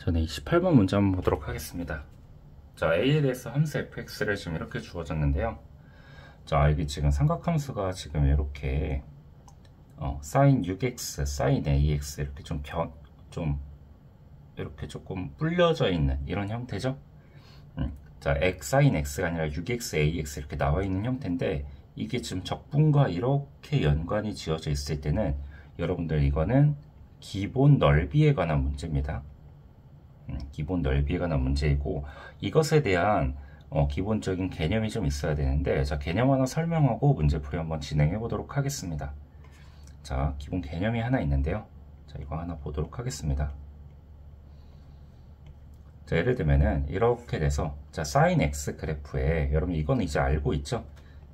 저는 28번 문제 한번 보도록 하겠습니다. 자, A에 대해서 함수 fx를 지금 이렇게 주어졌는데요. 자, 이게 지금 삼각함수가 지금 이렇게 sin 6x, sin ax 이렇게 좀 이렇게 조금 불려져 있는 이런 형태죠. 자, sin x가 아니라 6x, ax 이렇게 나와 있는 형태인데, 이게 지금 적분과 이렇게 연관이 지어져 있을 때는 여러분들 이거는 기본 넓이에 관한 문제입니다. 기본 넓이에 관한 문제이고, 이것에 대한 기본적인 개념이 좀 있어야 되는데, 자, 개념 하나 설명하고 문제풀이 한번 진행해 보도록 하겠습니다. 자, 기본 개념이 하나 있는데요. 자, 이거 하나 보도록 하겠습니다. 자, 예를 들면은 이렇게 돼서, 자, sin x 그래프에 여러분 이거는 이제 알고 있죠?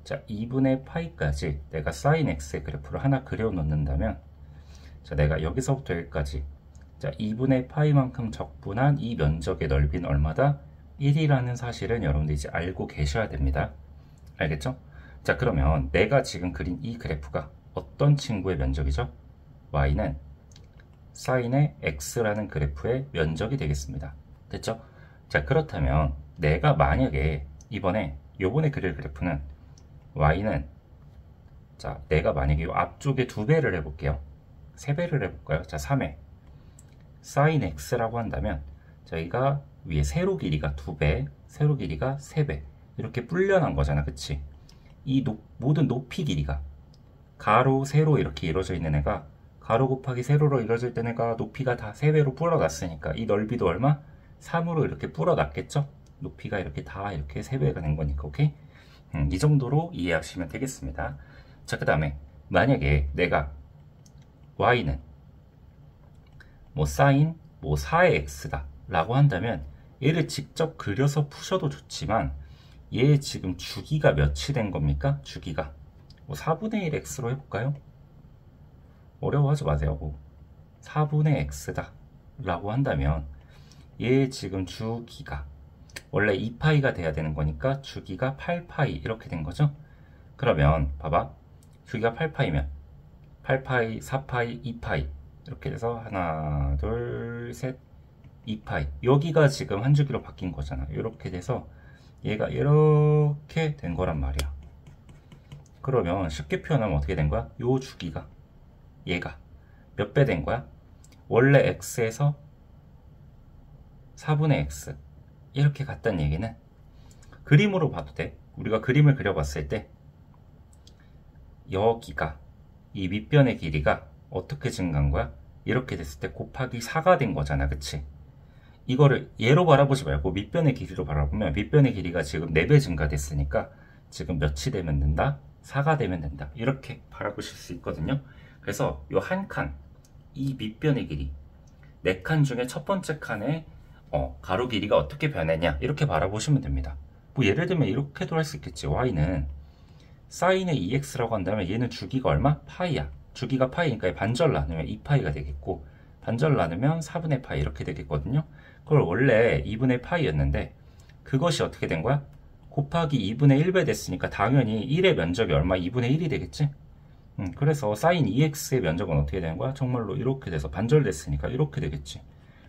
자, 2분의 파이까지 내가 sin x의 그래프를 하나 그려 놓는다면, 자, 내가 여기서부터 여기까지, 자, 2분의 파이만큼 적분한 이 면적의 넓이는 얼마다? 1이라는 사실은 여러분들 이제 알고 계셔야 됩니다. 알겠죠? 자, 그러면 내가 지금 그린 이 그래프가 어떤 친구의 면적이죠? y는 sin의 x라는 그래프의 면적이 되겠습니다. 됐죠? 자, 그렇다면 내가 만약에 요번에 그릴 그래프는 y는, 자, 내가 만약에 이 앞쪽에 2배를 해볼게요. 3배를 해볼까요? 자, 3회 sin x라고 한다면, 저희가 위에 세로 길이가 2배, 세로 길이가 3배 이렇게 불려난 거잖아, 그치? 이 모든 높이 길이가 가로, 세로 이렇게 이루어져 있는 애가 가로 곱하기 세로로 이루어질 때 애가 높이가 다 3배로 불어났으니까 이 넓이도 얼마? 3으로 이렇게 불어났겠죠? 높이가 이렇게 다 이렇게 3배가 된 거니까, 오케이? 이 정도로 이해하시면 되겠습니다. 자, 그 다음에 만약에 내가 y는 sin 4의 x다 라고 한다면, 얘를 직접 그려서 푸셔도 좋지만 얘 지금 주기가 몇이 된 겁니까? 주기가 4분의 1 x로 해볼까요? 어려워하지 마세요. 4분의 x다 라고 한다면 얘 지금 주기가 원래 2파이가 돼야 되는 거니까 주기가 8파이 이렇게 된 거죠. 그러면 봐봐, 주기가 8파이면 8파이, 4파이, 2파이 이렇게 돼서 하나, 둘, 셋, 2파이. 여기가 지금 한 주기로 바뀐 거잖아. 이렇게 돼서 얘가 이렇게 된 거란 말이야. 그러면 쉽게 표현하면 어떻게 된 거야? 요 주기가 얘가 몇 배 된 거야? 원래 x에서 4분의 x 이렇게 갔다는 얘기는 그림으로 봐도 돼. 우리가 그림을 그려봤을 때 여기가 이 밑변의 길이가 어떻게 증가한 거야? 이렇게 됐을 때 곱하기 4가 된 거잖아, 그치? 이거를 얘로 바라보지 말고 밑변의 길이로 바라보면 밑변의 길이가 지금 4배 증가됐으니까 지금 몇이 되면 된다? 4가 되면 된다. 이렇게 바라보실 수 있거든요. 그래서 요 한 칸, 이 밑변의 길이 4칸 중에 첫 번째 칸의 가로 길이가 어떻게 변했냐 이렇게 바라보시면 됩니다. 뭐 예를 들면 이렇게도 할 수 있겠지. y는 sin의 2x라고 한다면 얘는 주기가 얼마? 파이야. 주기가 파이니까 반절 나누면 2파이가 되겠고, 반절 나누면 4분의 파이 이렇게 되겠거든요. 그걸 원래 2분의 파이였는데 그것이 어떻게 된 거야? 곱하기 2분의 1배 됐으니까 당연히 1의 면적이 얼마? 2분의 1이 되겠지? 그래서 sin 2x의 면적은 어떻게 되는 거야? 정말로 이렇게 돼서 반절 됐으니까 이렇게 되겠지.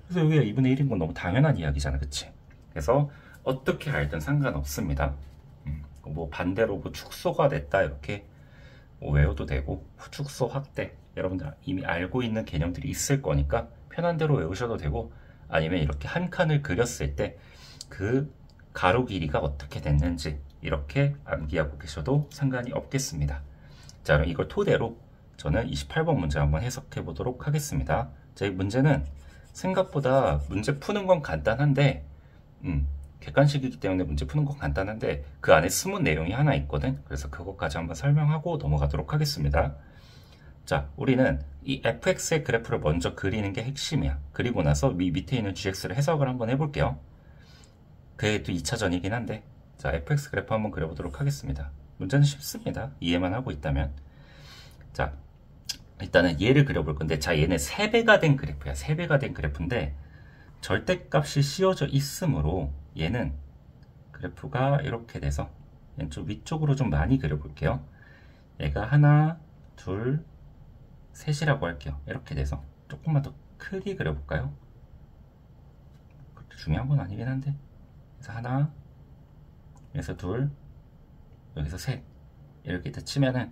그래서 여기가 2분의 1인 건 너무 당연한 이야기잖아, 그치? 그래서 어떻게 알든 상관없습니다. 뭐 반대로 뭐 축소가 됐다 이렇게 뭐 외워도 되고, 축소, 확대 여러분들 이미 알고 있는 개념들이 있을 거니까 편한 대로 외우셔도 되고, 아니면 이렇게 한 칸을 그렸을 때 그 가로 길이가 어떻게 됐는지 이렇게 암기하고 계셔도 상관이 없겠습니다. 자, 그럼 이걸 토대로 저는 28번 문제 한번 해석해 보도록 하겠습니다. 자, 이 문제는 생각보다 문제 푸는 건 간단한데, 객관식이기 때문에 문제 푸는 건 간단한데 그 안에 숨은 내용이 하나 있거든. 그래서 그것까지 한번 설명하고 넘어가도록 하겠습니다. 자, 우리는 이 fx의 그래프를 먼저 그리는 게 핵심이야. 그리고 나서 밑에 있는 gx를 해석을 한번 해볼게요. 그게 또 2차전이긴 한데, 자, fx 그래프 한번 그려보도록 하겠습니다. 문제는 쉽습니다. 이해만 하고 있다면. 자, 일단은 얘를 그려볼 건데, 자, 얘는 3배가 된 그래프야. 3배가 된 그래프인데 절대값이 씌워져 있으므로 얘는 그래프가 이렇게 돼서 왼쪽 위쪽으로 좀 많이 그려볼게요. 얘가 하나, 둘, 셋이라고 할게요. 이렇게 돼서 조금만 더 크게 그려볼까요? 중요한 건 아니긴 한데. 그래서 하나, 여기서 둘, 여기서 셋. 이렇게 치면은,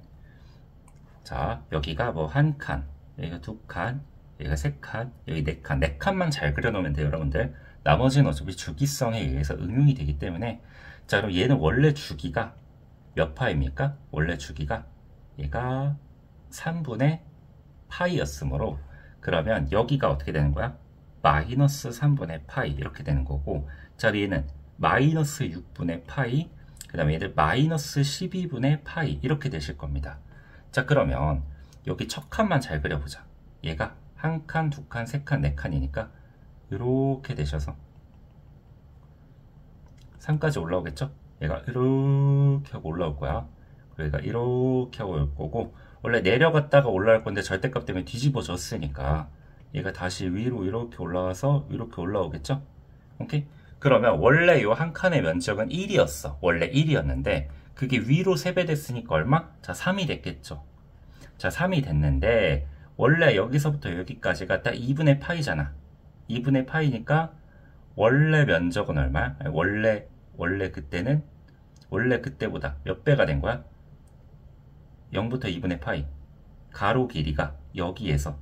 자, 여기가 뭐 한 칸, 여기가 두 칸, 여기가 세 칸, 여기 네 칸, 네 칸만 잘 그려놓으면 돼요, 여러분들. 나머지는 어차피 주기성에 의해서 응용이 되기 때문에. 자, 그럼 얘는 원래 주기가 몇 파입니까? 원래 주기가 얘가 3분의 파이였으므로, 그러면 여기가 어떻게 되는 거야? 마이너스 3분의 파이 이렇게 되는 거고, 자, 얘는 마이너스 6분의 파이, 그 다음에 얘들 마이너스 12분의 파이 이렇게 되실 겁니다. 자, 그러면 여기 첫 칸만 잘 그려보자. 얘가 한 칸, 두 칸, 세 칸, 네 칸이니까 이렇게 되셔서 3까지 올라오겠죠? 얘가 이렇게 하고 올라올 거야. 그러니까 이렇게 하고 올 거고, 원래 내려갔다가 올라올 건데 절대값 때문에 뒤집어졌으니까 얘가 다시 위로 이렇게 올라와서 이렇게 올라오겠죠? 오케이? 그러면 원래 요 한 칸의 면적은 1이었어. 원래 1이었는데 그게 위로 3배 됐으니까 얼마? 자, 3이 됐겠죠. 자, 3이 됐는데 원래 여기서부터 여기까지가 딱 2분의 파이잖아. 2분의 파이니까 원래 면적은 얼마야? 원래 그때보다 몇 배가 된 거야? 0부터 2분의 파이. 가로 길이가 여기에서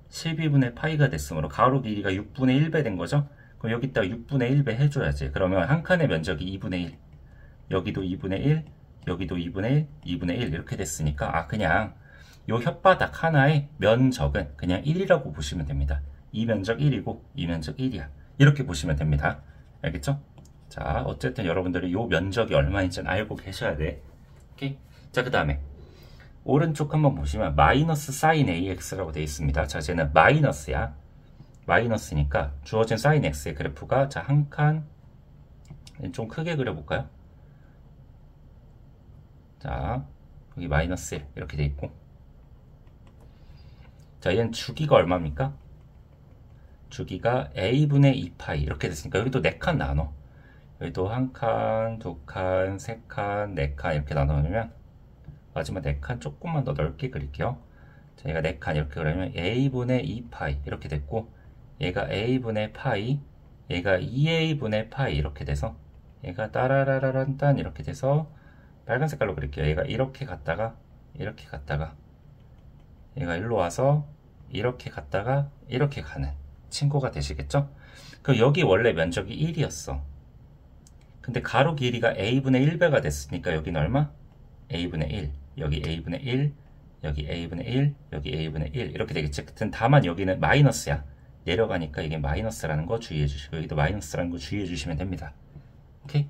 12분의 파이가 됐으므로 가로 길이가 6분의 1배 된 거죠? 그럼 여기다가 6분의 1배 해줘야지. 그러면 한 칸의 면적이 2분의 1. 여기도 2분의 1, 여기도 2분의 1, 2분의 1 이렇게 됐으니까, 그냥 요 혓바닥 하나의 면적은 그냥 1이라고 보시면 됩니다. 이 면적 1이고 이 면적 1이야. 이렇게 보시면 됩니다. 알겠죠? 자, 어쨌든 여러분들이 요 면적이 얼마인지는 알고 계셔야 돼. 오케이? 자, 그 다음에 오른쪽 한번 보시면 마이너스 사인 AX라고 되어 있습니다. 자, 쟤는 마이너스야. 마이너스니까 주어진 사인 X의 그래프가, 자, 한 칸 좀 크게 그려볼까요? 자, 여기 마이너스 1 이렇게 돼 있고, 자, 얘는 주기가 얼마입니까? 주기가 A분의 2파이 이렇게 됐으니까 여기도 4칸 나눠. 여기도 한 칸, 두 칸, 세 칸, 네 칸 이렇게 나눠놓으면 마지막 4칸 조금만 더 넓게 그릴게요. 자, 얘가 4칸 이렇게 그리면 A분의 2파이 이렇게 됐고, 얘가 A분의 파이, 얘가 2A분의 파이 이렇게 돼서, 얘가 따라라라란딴 이렇게 돼서 빨간 색깔로 그릴게요. 얘가 이렇게 갔다가 이렇게 갔다가, 얘가 일로 와서 이렇게 갔다가 이렇게 가는 친구가 되시겠죠? 그럼 여기 원래 면적이 1이었어. 근데 가로 길이가 A분의 1배가 됐으니까 여기는 얼마? A분의 1, 여기 A분의 1, 여기 A분의 1, 여기 A분의 1 이렇게 되겠지. 다만 여기는 마이너스야. 내려가니까 이게 마이너스라는 거 주의해 주시고, 여기도 마이너스라는 거 주의해 주시면 됩니다. 오케이?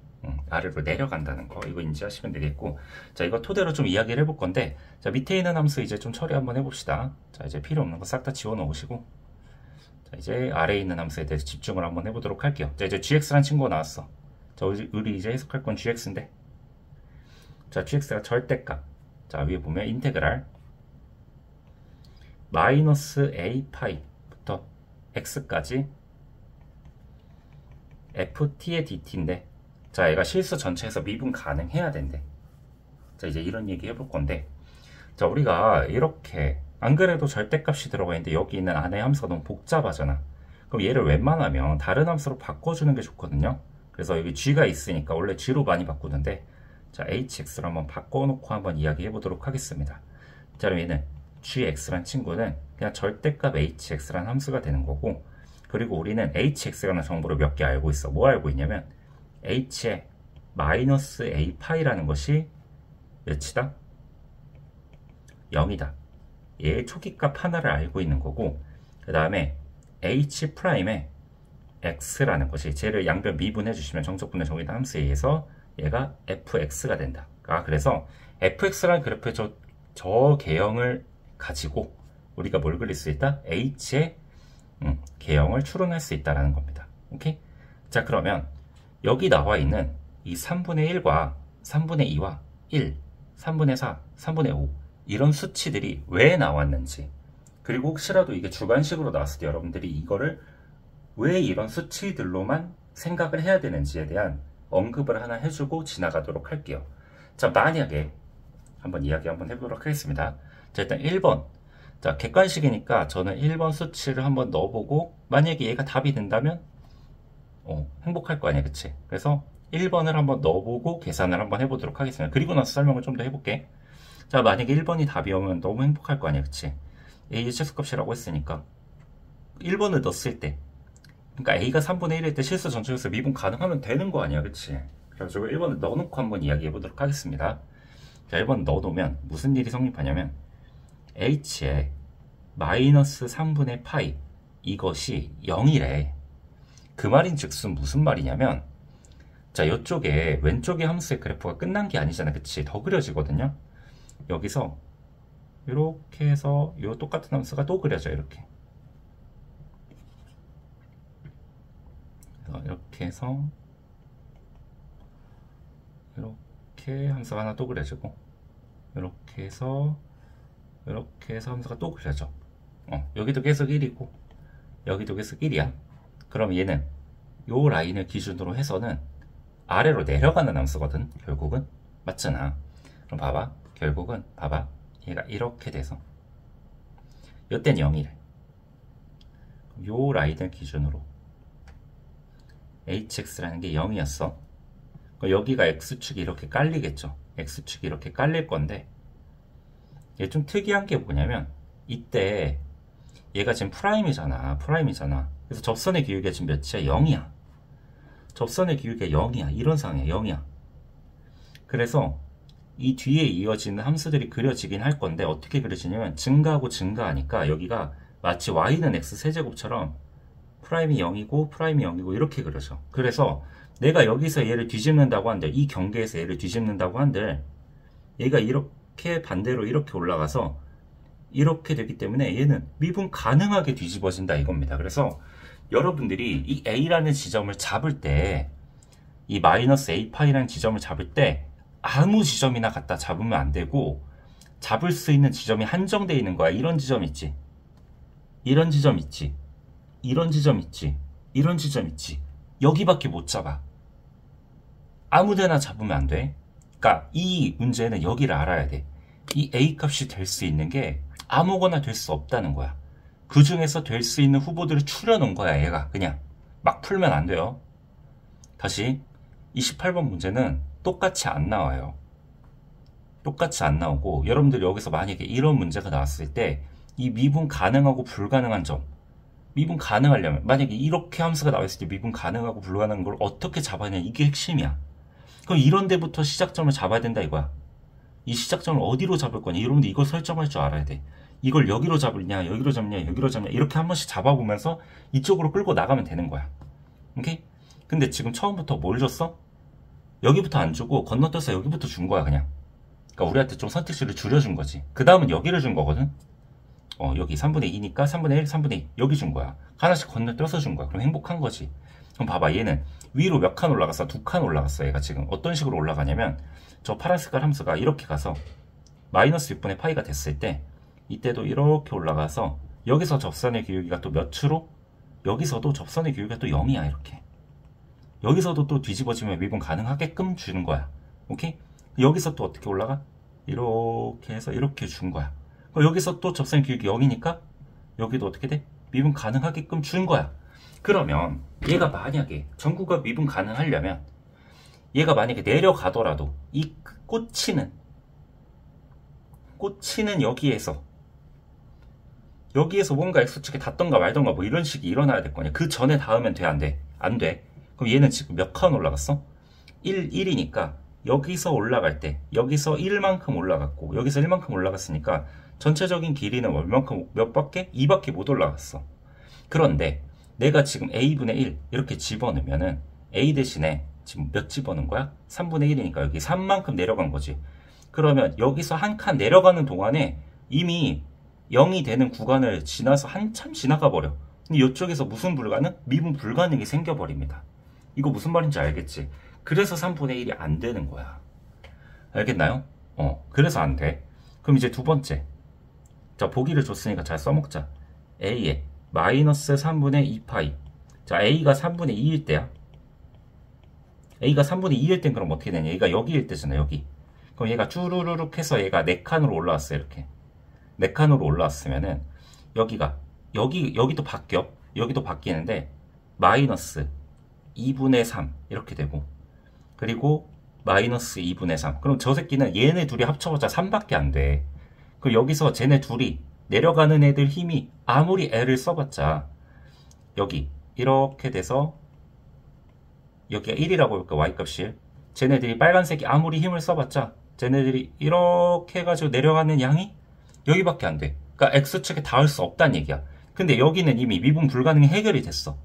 아래로 내려간다는 거, 이거 인지하시면 되겠고, 자, 이거 토대로 좀 이야기를 해볼 건데, 자, 밑에 있는 함수 이제 좀 처리 한번 해봅시다. 자, 이제 필요 없는 거 싹 다 지워 넣으시고, 자, 이제 아래에 있는 함수에 대해서 집중을 한번 해보도록 할게요. 자, 이제 gx라는 친구가 나왔어. 자, 우리 이제 해석할 건 gx인데, 자, gx가 절대값. 자, 위에 보면 인테그랄 마이너스 a 파이부터 x까지 ft의 dt인데, 자, 얘가 실수 전체에서 미분 가능해야 된대. 자, 이제 이런 얘기 해볼 건데, 자, 우리가 이렇게 안 그래도 절대값이 들어가 있는데 여기 있는 안에 함수가 너무 복잡하잖아. 그럼 얘를 웬만하면 다른 함수로 바꿔주는 게 좋거든요. 그래서 여기 g가 있으니까 원래 g로 많이 바꾸는데, 자, hx로 한번 바꿔놓고 한번 이야기해 보도록 하겠습니다. 자, 그럼 얘는 gx란 친구는 그냥 절대값 hx란 함수가 되는 거고, 그리고 우리는 hx라는 정보를 몇 개 알고 있어. 뭐 알고 있냐면 h의 마이너스 a 파이라는 것이 몇이다? 0이다. 얘의 초기값 하나를 알고 있는 거고, 그 다음에 h 프라임의 x라는 것이, 쟤를 양변 미분해 주시면 정적분의 정의된 함수에 의해서 얘가 fx가 된다. 그래서 fx라는 그래프의 저 개형을 가지고 우리가 뭘 그릴 수 있다? h의 개형을 추론할 수 있다는 겁니다. 오케이? 자, 그러면 여기 나와 있는 이 3분의 1과 3분의 2와 1, 3분의 4, 3분의 5 이런 수치들이 왜 나왔는지, 그리고 혹시라도 이게 주관식으로 나왔을 때 여러분들이 이거를 왜 이런 수치들로만 생각을 해야 되는지에 대한 언급을 하나 해주고 지나가도록 할게요. 자, 만약에 한번 이야기 한번 해보도록 하겠습니다. 자, 일단 1번. 자, 객관식이니까 저는 1번 수치를 한번 넣어보고, 만약에 얘가 답이 된다면 행복할 거 아니야, 그치? 그래서 1번을 한번 넣어보고 계산을 한번 해보도록 하겠습니다. 그리고 나서 설명을 좀 더 해볼게. 자, 만약에 1번이 답이 오면 너무 행복할 거 아니야, 그치? A의 최소값이라고 했으니까 1번을 넣었을 때, 그러니까 A가 3분의 1일 때 실수 전체에서 미분 가능하면 되는 거 아니야, 그치? 그래가지고 1번을 넣어놓고 한번 이야기해보도록 하겠습니다. 자, 1번 넣어놓으면 무슨 일이 성립하냐면 H에 마이너스 3분의 파이 이것이 0이래. 그 말인즉슨 무슨 말이냐면, 자, 이쪽에 왼쪽의 함수의 그래프가 끝난 게 아니잖아, 그치? 더 그려지거든요. 여기서 이렇게 해서 이 똑같은 함수가 또 그려져, 이렇게. 이렇게 해서 이렇게 함수가 하나 또 그려지고, 이렇게 해서 함수가 또 그려져. 여기도 계속 1이고 여기도 계속 1이야. 그럼 얘는 요 라인을 기준으로 해서는 아래로 내려가는 함수거든, 결국은. 맞잖아. 그럼 봐봐, 결국은 봐봐, 얘가 이렇게 돼서 요땐 0이래. 요 라인을 기준으로 hx라는 게 0이었어. 여기가 x축이 이렇게 깔리겠죠. x축이 이렇게 깔릴 건데, 얘 좀 특이한 게 뭐냐면, 이때 얘가 지금 프라임이잖아. 그래서 접선의 기울기가 지금 몇이야? 0이야. 접선의 기울기가 0이야. 이런 상황이야. 0이야. 그래서 이 뒤에 이어지는 함수들이 그려지긴 할 건데, 어떻게 그려지냐면 증가하고 증가하니까 여기가 마치 y는 x 세제곱처럼 프라임이 0이고 프라임이 0이고 이렇게 그려져. 그래서 내가 여기서 얘를 뒤집는다고 한들, 이 경계에서 얘를 뒤집는다고 한들, 얘가 이렇게 반대로 이렇게 올라가서 이렇게 되기 때문에 얘는 미분 가능하게 뒤집어진다, 이겁니다. 그래서 여러분들이 이 A라는 지점을 잡을 때, 이 마이너스 A파이라는 지점을 잡을 때 아무 지점이나 갖다 잡으면 안 되고, 잡을 수 있는 지점이 한정되어 있는 거야. 이런 지점 있지, 이런 지점 있지, 이런 지점 있지, 이런 지점 있지. 여기밖에 못 잡아. 아무데나 잡으면 안 돼. 그러니까 이 문제는 여기를 알아야 돼. 이 A 값이 될 수 있는 게 아무거나 될 수 없다는 거야. 그 중에서 될 수 있는 후보들을 추려놓은 거야, 얘가. 그냥 막 풀면 안 돼요. 다시 28번 문제는 똑같이 안 나와요. 똑같이 안 나오고, 여러분들이 여기서 만약에 이런 문제가 나왔을 때 이 미분 가능하고 불가능한 점, 미분 가능하려면, 만약에 이렇게 함수가 나왔을 때 미분 가능하고 불가능한 걸 어떻게 잡아내냐, 이게 핵심이야. 그럼 이런 데부터 시작점을 잡아야 된다, 이거야. 이 시작점을 어디로 잡을 거냐, 여러분들 이걸 설정할 줄 알아야 돼. 이걸 여기로 잡으냐, 여기로 잡냐, 여기로 잡냐, 이렇게 한 번씩 잡아보면서 이쪽으로 끌고 나가면 되는 거야. 오케이? 근데 지금 처음부터 뭘 줬어? 여기부터 안 주고 건너뛰어서 여기부터 준 거야, 그냥. 그러니까 우리한테 좀 선택지를 줄여준 거지. 그 다음은 여기를 준 거거든. 여기 3분의 2니까 3분의 1, 3분의 2 여기 준 거야. 하나씩 건너뛰어서 준 거야. 그럼 행복한 거지. 그럼 봐봐, 얘는 위로 몇 칸 올라갔어? 2칸 올라갔어. 얘가 지금 어떤 식으로 올라가냐면, 저 파란 색깔 함수가 이렇게 가서 마이너스 6분의 파이가 됐을 때, 이때도 이렇게 올라가서 여기서 접선의 기울기가 또 몇으로? 여기서도 접선의 기울기가 또 0이야. 이렇게 여기서도 또 뒤집어지면 미분 가능하게끔 주는 거야. 오케이? 여기서 또 어떻게 올라가? 이렇게 해서 이렇게 준 거야. 여기서 또 접선의 기울기 0이니까 여기도 어떻게 돼? 미분 가능하게끔 준 거야. 그러면 얘가 만약에 전구가 미분 가능하려면, 얘가 만약에 내려가더라도 이 꽂히는 여기에서 뭔가 x축에 닿던가 말던가 뭐 이런 식이 일어나야 될 거냐. 그 전에 닿으면 돼, 안 돼? 안 돼. 그럼 얘는 지금 몇 칸 올라갔어? 1이니까 여기서 올라갈 때 여기서 1만큼 올라갔고 여기서 1만큼 올라갔으니까 전체적인 길이는 얼만큼, 몇 밖에? 2밖에 못 올라갔어. 그런데 내가 지금 a분의 1 이렇게 집어넣으면은 a 대신에 지금 몇 집어넣은 거야? 3분의 1이니까 여기 3만큼 내려간 거지. 그러면 여기서 한 칸 내려가는 동안에 이미 0이 되는 구간을 지나서 한참 지나가 버려. 근데 이쪽에서 무슨 불가능? 미분 불가능이 생겨버립니다. 이거 무슨 말인지 알겠지? 그래서 3분의 1이 안 되는 거야. 알겠나요? 그래서 안 돼. 그럼 이제 두 번째. 자, 보기를 줬으니까 잘 써먹자. a에 마이너스 3분의 2파이. 자, a가 3분의 2일 때야. a가 3분의 2일 땐 그럼 어떻게 되냐? 얘가 여기일 때잖아, 여기. 그럼 얘가 쭈루루룩 해서 얘가 4칸으로 올라왔어, 이렇게. 4칸으로 올라왔으면은 여기가 여기도 바뀌어. 여기도 바뀌는데 마이너스 2분의 3 이렇게 되고, 그리고 마이너스 2분의 3. 그럼 저 새끼는 얘네 둘이 합쳐봤자 3밖에 안 돼. 그럼 여기서 쟤네 둘이 내려가는 애들 힘이 아무리 L을 써봤자 여기 이렇게 돼서 여기가 1이라고 볼까, Y값이. 쟤네들이 빨간색이 아무리 힘을 써봤자 쟤네들이 이렇게 해가지고 내려가는 양이 여기밖에 안 돼. 그러니까 X축에 닿을 수 없다는 얘기야. 근데 여기는 이미 미분 불가능이 해결이 됐어.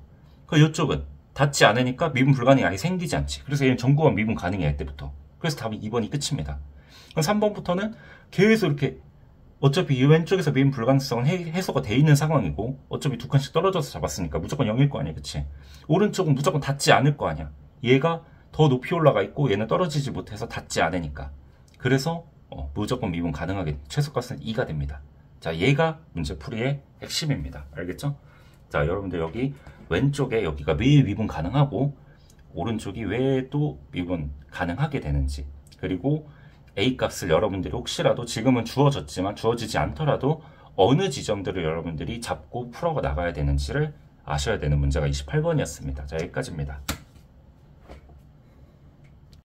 그 이쪽은 닿지 않으니까 미분 불가능이 아예 생기지 않지. 그래서 얘는 전구간 미분 가능해, 이때부터. 그래서 답이 2번이 끝입니다. 그럼 3번부터는 계속 이렇게 어차피 이 왼쪽에서 미분 불가능성은 해소가 돼 있는 상황이고, 어차피 두 칸씩 떨어져서 잡았으니까 무조건 0일 거 아니야, 그치? 오른쪽은 무조건 닿지 않을 거 아니야. 얘가 더 높이 올라가 있고 얘는 떨어지지 못해서 닿지 않으니까. 그래서 무조건 미분 가능하게 최소값은 2가 됩니다. 자, 얘가 문제풀이의 핵심입니다. 알겠죠? 자, 여러분들 여기 왼쪽에 여기가 왜 미분 가능하고 오른쪽이 왜 또 미분 가능하게 되는지, 그리고 A값을 여러분들이 혹시라도 지금은 주어졌지만 주어지지 않더라도 어느 지점들을 여러분들이 잡고 풀어 나가야 되는지를 아셔야 되는 문제가 28번이었습니다. 자, 여기까지입니다.